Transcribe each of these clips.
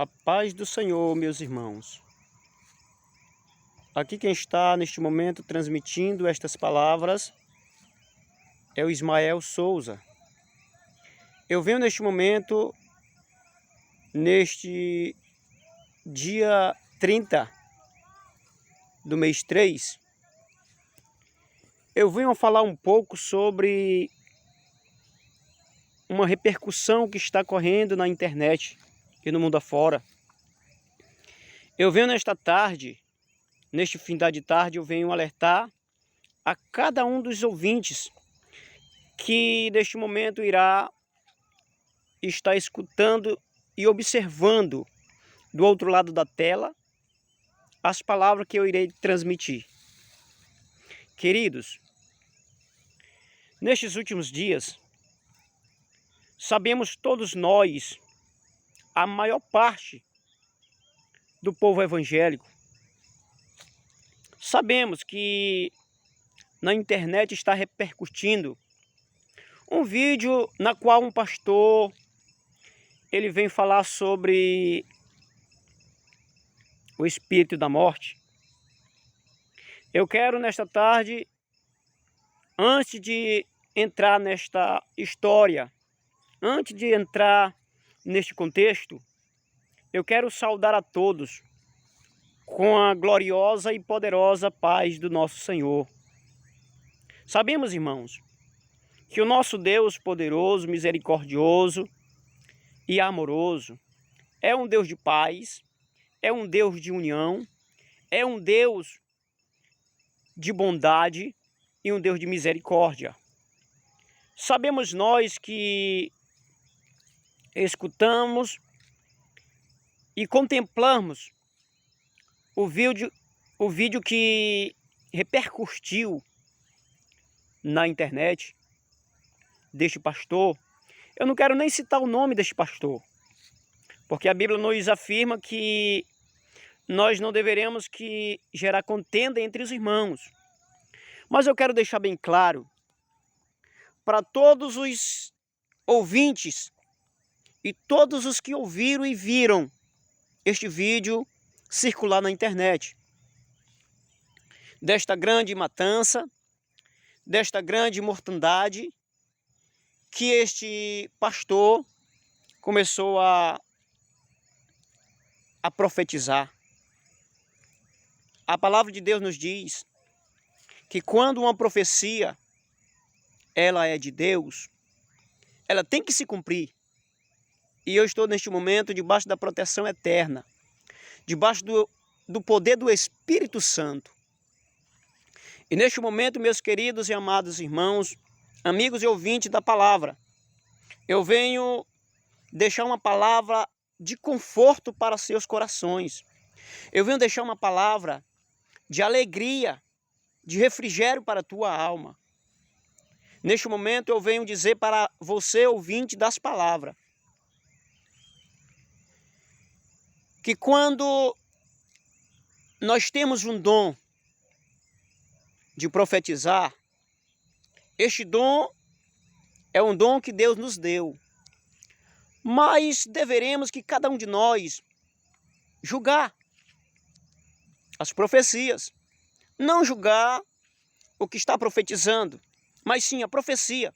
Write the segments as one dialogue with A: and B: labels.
A: A paz do Senhor, meus irmãos. Aqui quem está neste momento transmitindo estas palavras é o Ismael Souza. Eu venho neste momento, neste dia 30 do mês 3, eu venho falar um pouco sobre uma repercussão que está correndo na internet e no mundo afora. Eu venho nesta tarde, neste fim de tarde, eu venho alertar a cada um dos ouvintes que neste momento irá estar escutando e observando do outro lado da tela as palavras que eu irei transmitir. Queridos, nestes últimos dias, sabemos todos nós, a maior parte do povo evangélico, sabemos que na internet está repercutindo um vídeo na qual um pastor ele vem falar sobre o espírito da morte. Eu quero nesta tarde, antes de entrar nesta história, antes de entrar neste contexto, eu quero saudar a todos com a gloriosa e poderosa paz do nosso Senhor. Sabemos, irmãos, que o nosso Deus poderoso, misericordioso e amoroso é um Deus de paz, é um Deus de união, é um Deus de bondade e um Deus de misericórdia. Sabemos nós que escutamos e contemplamos o vídeo que repercutiu na internet deste pastor. Eu não quero nem citar o nome deste pastor, porque a Bíblia nos afirma que nós não deveremos gerar contenda entre os irmãos. Mas eu quero deixar bem claro para todos os ouvintes e todos os que ouviram e viram este vídeo circular na internet, desta grande matança, desta grande mortandade que este pastor começou a profetizar. A palavra de Deus nos diz que quando uma profecia ela é de Deus, ela tem que se cumprir. E eu estou neste momento debaixo da proteção eterna, debaixo do poder do Espírito Santo. E neste momento, meus queridos e amados irmãos, amigos e ouvintes da palavra, eu venho deixar uma palavra de conforto para seus corações. Eu venho deixar uma palavra de alegria, de refrigério para a tua alma. Neste momento eu venho dizer para você, ouvinte das palavras, que quando nós temos um dom de profetizar, este dom é um dom que Deus nos deu. Mas deveremos que cada um de nós julgar as profecias. Não julgar o que está profetizando, mas sim a profecia.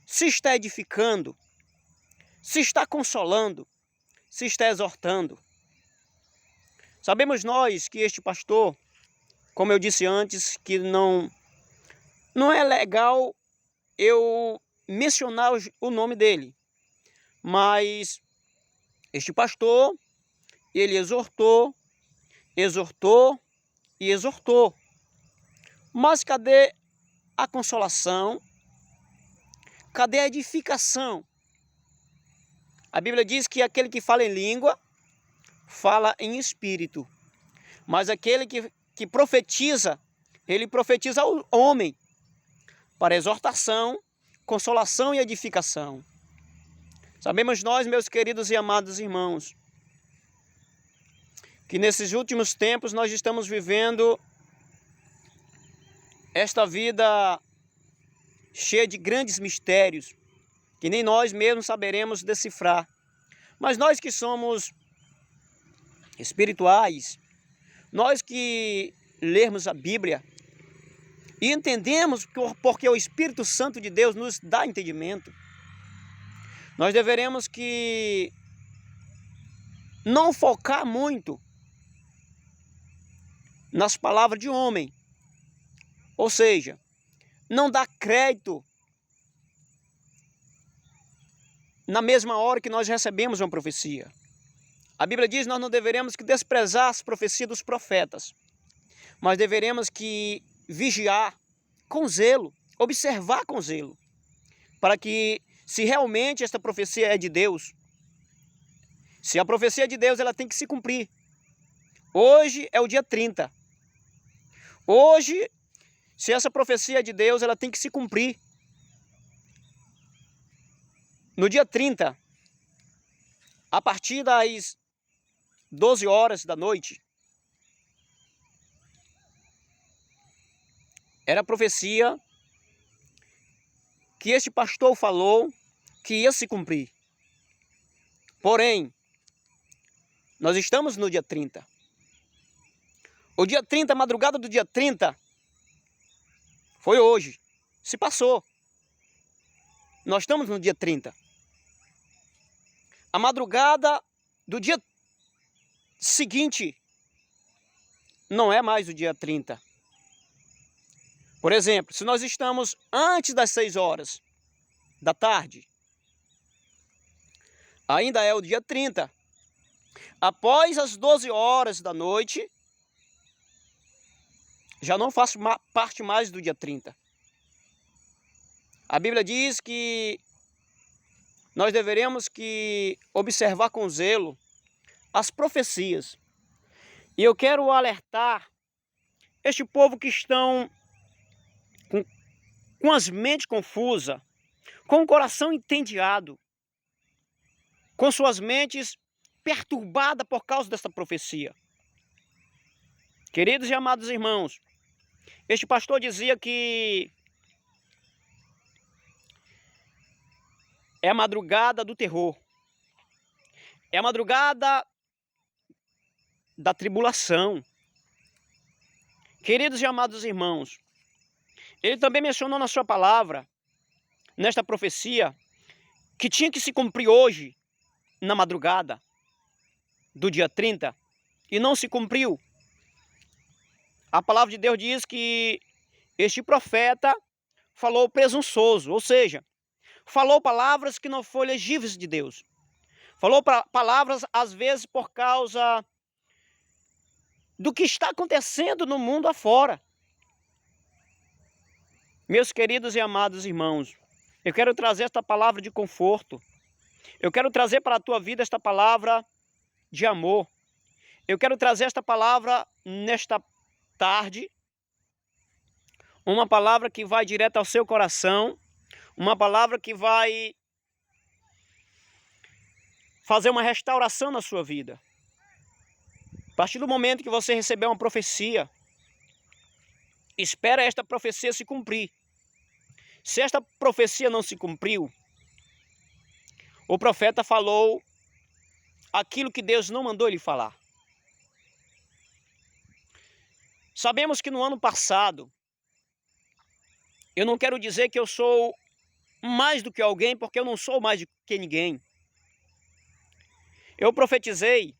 A: Se está edificando, se está consolando, se está exortando. Sabemos nós que este pastor, como eu disse antes, que não é legal eu mencionar o nome dele, mas este pastor, ele exortou e exortou. Mas cadê a consolação? Cadê a edificação? A Bíblia diz que aquele que fala em língua, fala em espírito. Mas aquele que profetiza, ele profetiza ao homem para exortação, consolação e edificação. Sabemos nós, meus queridos e amados irmãos, que nesses últimos tempos nós estamos vivendo esta vida cheia de grandes mistérios, que nem nós mesmos saberemos decifrar. Mas nós que somos espirituais, nós que lermos a Bíblia e entendemos porque o Espírito Santo de Deus nos dá entendimento, nós deveremos que não focar muito nas palavras de homem, ou seja, não dar crédito na mesma hora que nós recebemos uma profecia. A Bíblia diz que nós não deveremos que desprezar as profecias dos profetas, mas deveremos que vigiar com zelo, observar com zelo, para que, se realmente esta profecia é de Deus, se a profecia é de Deus, ela tem que se cumprir. Hoje é o dia 30. Hoje, se essa profecia é de Deus, ela tem que se cumprir. No dia 30, a partir das 12 horas da noite, era a profecia que este pastor falou que ia se cumprir. Porém, nós estamos no dia 30. O dia 30, a madrugada do dia 30, foi hoje. Se passou. Nós estamos no dia 30. A madrugada do dia seguinte não é mais o dia 30. Por exemplo, se nós estamos antes das 6 horas da tarde, ainda é o dia 30. Após as 12 horas da noite, já não faz parte mais do dia 30. A Bíblia diz que nós deveremos que observar com zelo as profecias. E eu quero alertar este povo que estão com as mentes confusas, com o coração entediado, com suas mentes perturbadas por causa desta profecia. Queridos e amados irmãos, este pastor dizia que é a madrugada do terror, é a madrugada da tribulação. Queridos e amados irmãos, ele também mencionou na sua palavra, nesta profecia, que tinha que se cumprir hoje, na madrugada do dia 30, e não se cumpriu. A palavra de Deus diz que este profeta falou presunçoso, ou seja, falou palavras que não foram legíveis de Deus. Falou palavras, às vezes, por causa do que está acontecendo no mundo afora. Meus queridos e amados irmãos, eu quero trazer esta palavra de conforto. Eu quero trazer para a tua vida esta palavra de amor. Eu quero trazer esta palavra nesta tarde, uma palavra que vai direto ao seu coração, uma palavra que vai fazer uma restauração na sua vida. A partir do momento que você receber uma profecia, espera esta profecia se cumprir. Se esta profecia não se cumpriu, o profeta falou aquilo que Deus não mandou ele falar. Sabemos que no ano passado, eu não quero dizer que eu sou mais do que alguém, porque eu não sou mais do que ninguém. Eu profetizei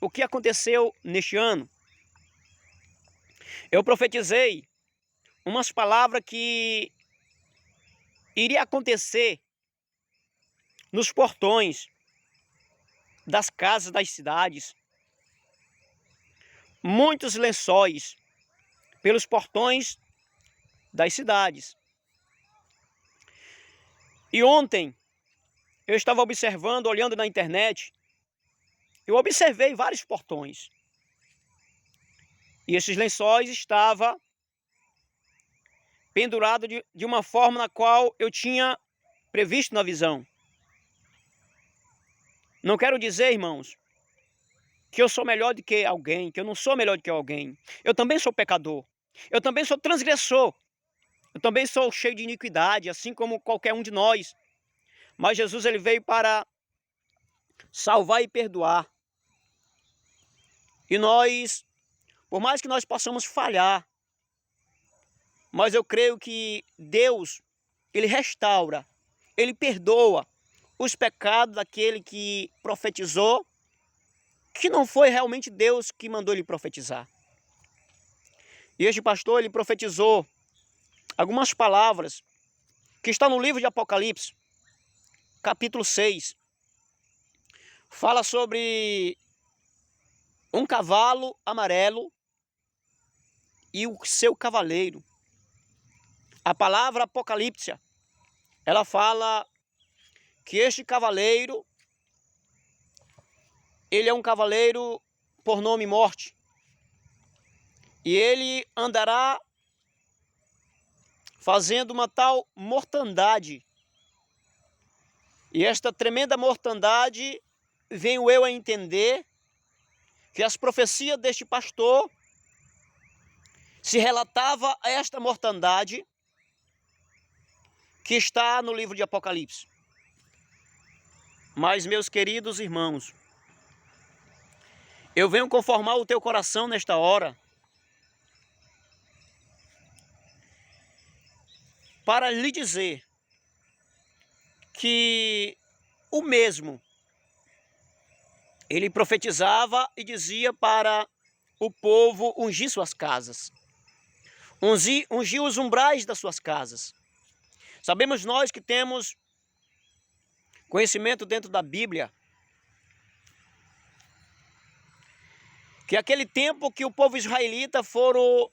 A: o que aconteceu neste ano. Eu profetizei umas palavras que iria acontecer nos portões das casas das cidades. Muitos lençóis pelos portões das cidades. E ontem eu estava observando, olhando na internet, eu observei vários portões. E esses lençóis estavam pendurados de uma forma na qual eu tinha previsto na visão. Não quero dizer, irmãos, que eu sou melhor do que alguém, que eu não sou melhor do que alguém. Eu também sou pecador. Eu também sou transgressor. Eu também sou cheio de iniquidade, assim como qualquer um de nós. Mas Jesus, ele veio para salvar e perdoar. E nós, por mais que nós possamos falhar, mas eu creio que Deus, Ele restaura, Ele perdoa os pecados daquele que profetizou, que não foi realmente Deus que mandou ele profetizar. E este pastor, ele profetizou algumas palavras que estão no livro de Apocalipse, capítulo 6. Fala sobre um cavalo amarelo e o seu cavaleiro. A palavra apocalíptica, ela fala que este cavaleiro, ele é um cavaleiro por nome Morte. E ele andará fazendo uma tal mortandade. E esta tremenda mortandade, venho eu a entender que as profecias deste pastor se relatava a esta mortandade que está no livro de Apocalipse. Mas, meus queridos irmãos, eu venho conformar o teu coração nesta hora para lhe dizer que o mesmo, ele profetizava e dizia para o povo ungir suas casas, ungir os umbrais das suas casas. Sabemos nós que temos conhecimento dentro da Bíblia, que aquele tempo que o povo israelita foram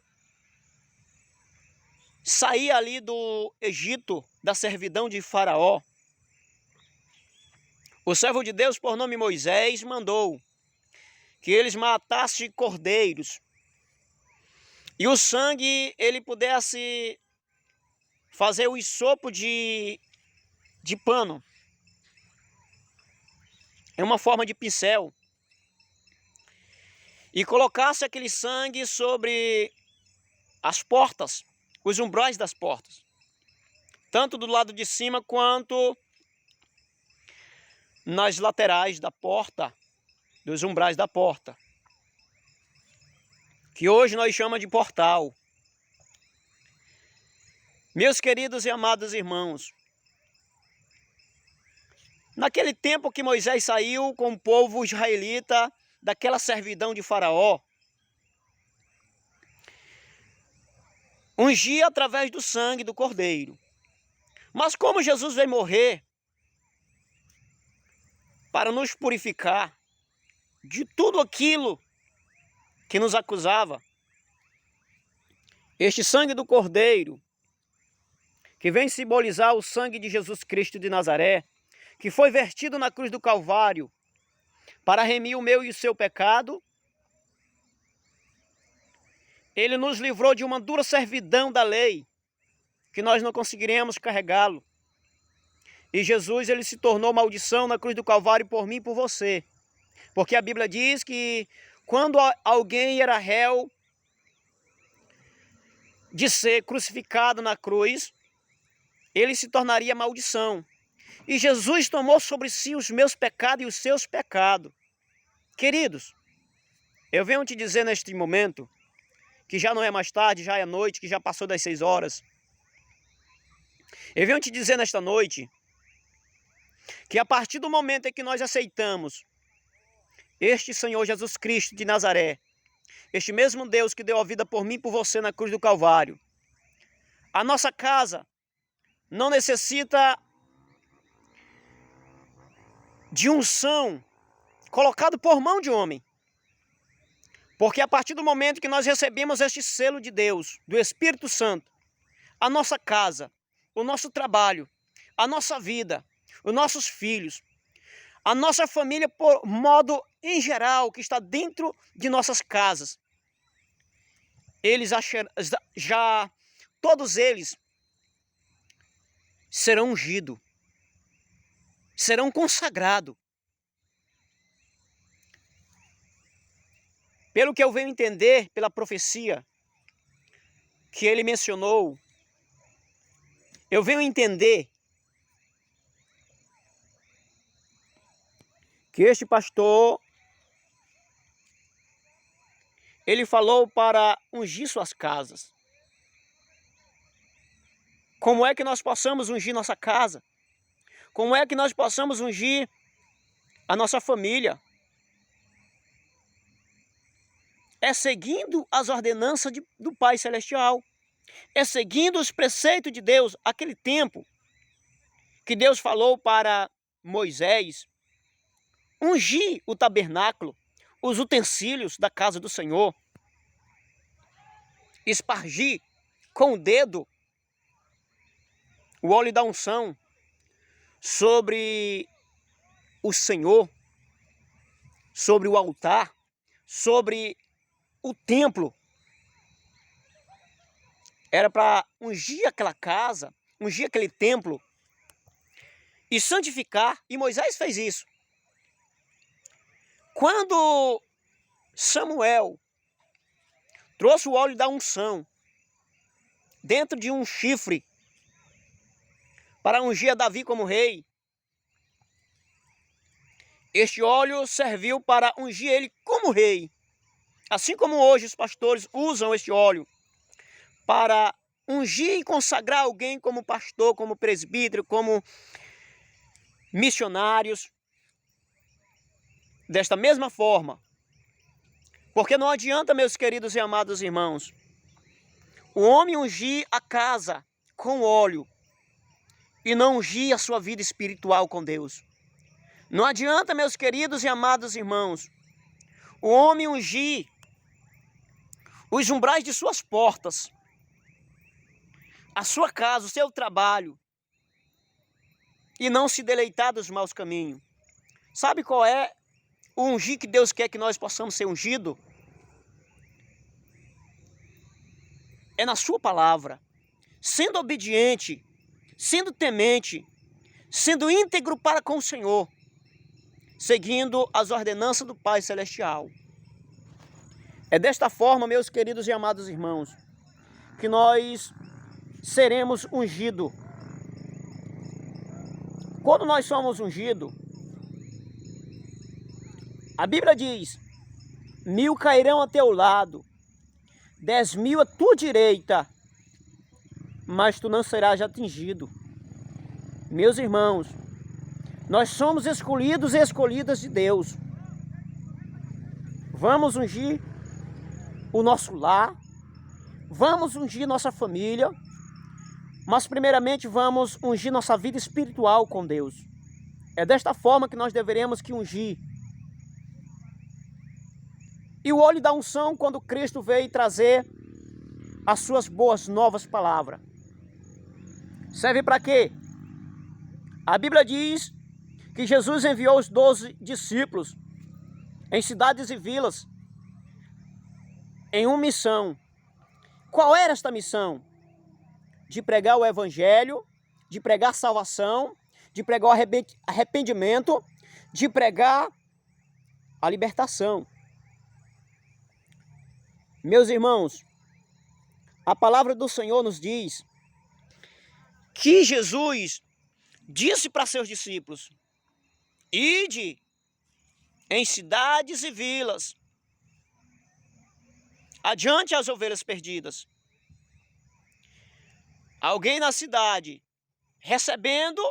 A: sair ali do Egito, da servidão de Faraó, o servo de Deus, por nome Moisés, mandou que eles matassem cordeiros e o sangue ele pudesse fazer o ensopo de pano. É uma forma de pincel. E colocasse aquele sangue sobre as portas, os umbrais das portas. Tanto do lado de cima quanto nas laterais da porta, dos umbrais da porta. Que hoje nós chamamos de portal. Meus queridos e amados irmãos, naquele tempo que Moisés saiu com o povo israelita daquela servidão de Faraó, ungia através do sangue do cordeiro. Mas como Jesus veio morrer para nos purificar de tudo aquilo que nos acusava, este sangue do cordeiro, que vem simbolizar o sangue de Jesus Cristo de Nazaré, que foi vertido na cruz do Calvário para remir o meu e o seu pecado, ele nos livrou de uma dura servidão da lei, que nós não conseguiremos carregá-lo. E Jesus, ele se tornou maldição na cruz do Calvário por mim e por você. Porque a Bíblia diz que quando alguém era réu de ser crucificado na cruz, ele se tornaria maldição. E Jesus tomou sobre si os meus pecados e os seus pecados. Queridos, eu venho te dizer neste momento, que já não é mais tarde, já é noite, que já passou das 6 horas. Eu venho te dizer nesta noite, que a partir do momento em que nós aceitamos este Senhor Jesus Cristo de Nazaré, este mesmo Deus que deu a vida por mim e por você na cruz do Calvário, a nossa casa não necessita de unção colocado por mão de homem. Porque a partir do momento que nós recebemos este selo de Deus, do Espírito Santo, a nossa casa, o nosso trabalho, a nossa vida, os nossos filhos, a nossa família, por modo em geral, que está dentro de nossas casas, todos eles serão ungidos, serão consagrados. Pelo que eu venho entender, pela profecia que ele mencionou, eu venho entender que este pastor, ele falou para ungir suas casas. Como é que nós possamos ungir nossa casa? Como é que nós possamos ungir a nossa família? É seguindo as ordenanças do Pai Celestial. É seguindo os preceitos de Deus. Aquele tempo que Deus falou para Moisés ungir o tabernáculo, os utensílios da casa do Senhor, espargir com o dedo o óleo da unção sobre o Senhor, sobre o altar, sobre o templo. Era para ungir aquela casa, ungir aquele templo e santificar, e Moisés fez isso. Quando Samuel trouxe o óleo da unção dentro de um chifre para ungir a Davi como rei, este óleo serviu para ungir ele como rei. Assim como hoje os pastores usam este óleo para ungir e consagrar alguém como pastor, como presbítero, como missionários. Desta mesma forma, porque não adianta, meus queridos e amados irmãos, o homem ungir a casa com óleo e não ungir a sua vida espiritual com Deus. Não adianta, meus queridos e amados irmãos, o homem ungir os umbrais de suas portas, a sua casa, o seu trabalho, e não se deleitar dos maus caminhos. Sabe qual é o ungir que Deus quer que nós possamos ser ungidos? É na sua palavra, sendo obediente, sendo temente, sendo íntegro para com o Senhor, seguindo as ordenanças do Pai Celestial. É desta forma, meus queridos e amados irmãos, que nós seremos ungidos. Quando nós somos ungidos, a Bíblia diz: 1000 cairão a teu lado, 10.000 à tua direita, mas tu não serás atingido. Meus irmãos, nós somos escolhidos e escolhidas de Deus. Vamos ungir o nosso lar, vamos ungir nossa família, mas primeiramente vamos ungir nossa vida espiritual com Deus. É desta forma que nós deveremos que ungir. E o óleo da unção, quando Cristo veio trazer as suas boas novas palavras, serve para quê? A Bíblia diz que Jesus enviou os 12 discípulos em cidades e vilas em uma missão. Qual era esta missão? De pregar o evangelho, de pregar salvação, de pregar o arrependimento, de pregar a libertação. Meus irmãos, a palavra do Senhor nos diz que Jesus disse para seus discípulos: ide em cidades e vilas, adiante as ovelhas perdidas. Alguém na cidade, recebendo,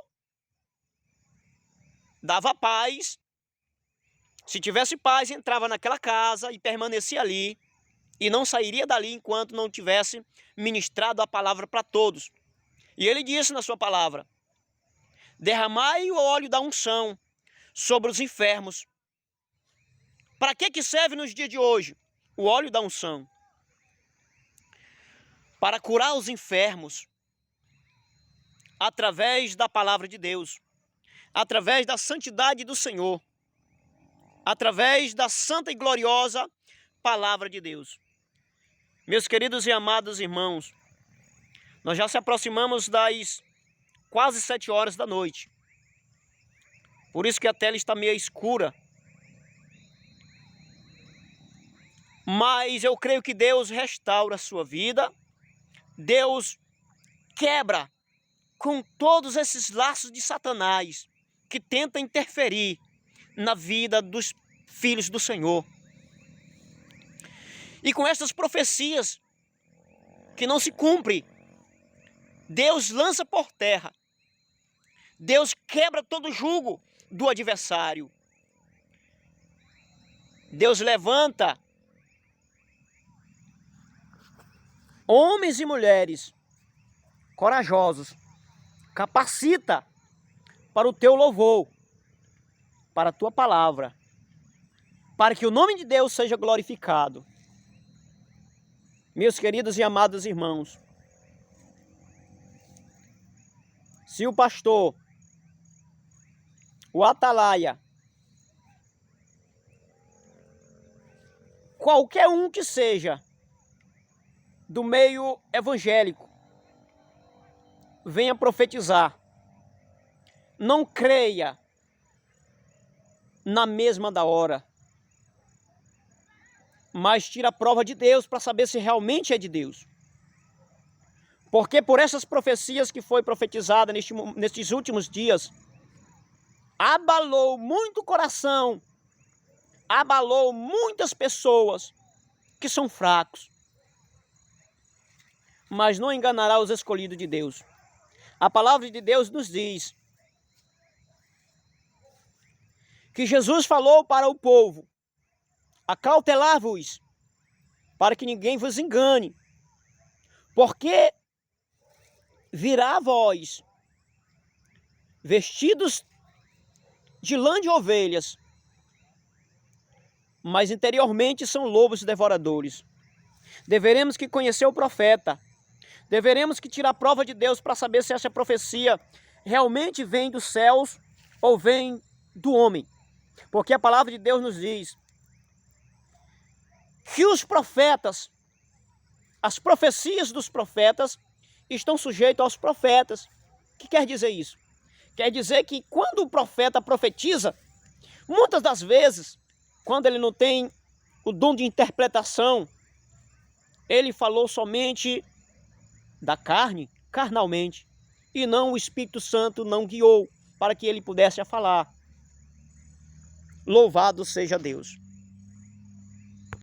A: dava paz. Se tivesse paz, entrava naquela casa e permanecia ali, e não sairia dali enquanto não tivesse ministrado a palavra para todos. E ele disse na sua palavra: derramai o óleo da unção sobre os enfermos. Para que serve nos dias de hoje o óleo da unção? Para curar os enfermos, através da palavra de Deus, através da santidade do Senhor, através da santa e gloriosa palavra de Deus. Meus queridos e amados irmãos, nós já se aproximamos das quase 7 horas da noite. Por isso que a tela está meio escura. Mas eu creio que Deus restaura a sua vida. Deus quebra com todos esses laços de Satanás que tenta interferir na vida dos filhos do Senhor. E com essas profecias que não se cumprem, Deus lança por terra. Deus quebra todo jugo do adversário. Deus levanta homens e mulheres corajosos, capacita para o teu louvor, para a tua palavra, para que o nome de Deus seja glorificado. Meus queridos e amados irmãos, se o pastor, o atalaia, qualquer um que seja do meio evangélico, venha profetizar, não creia na mesma da hora, mas tira a prova de Deus para saber se realmente é de Deus. Porque por essas profecias que foi profetizada nestes últimos dias, abalou muito o coração, abalou muitas pessoas que são fracos. Mas não enganará os escolhidos de Deus. A palavra de Deus nos diz que Jesus falou para o povo: acautelar-vos, para que ninguém vos engane, porque virá a vós, vestidos de lã de ovelhas, mas interiormente são lobos devoradores. Deveremos que conhecer o profeta, deveremos que tirar a prova de Deus para saber se essa profecia realmente vem dos céus ou vem do homem. Porque a palavra de Deus nos diz que os profetas, as profecias dos profetas, estão sujeitos aos profetas. O que quer dizer isso? Quer dizer que quando o profeta profetiza, muitas das vezes, quando ele não tem o dom de interpretação, ele falou somente da carne, carnalmente, e não o Espírito Santo não guiou para que ele pudesse falar. Louvado seja Deus.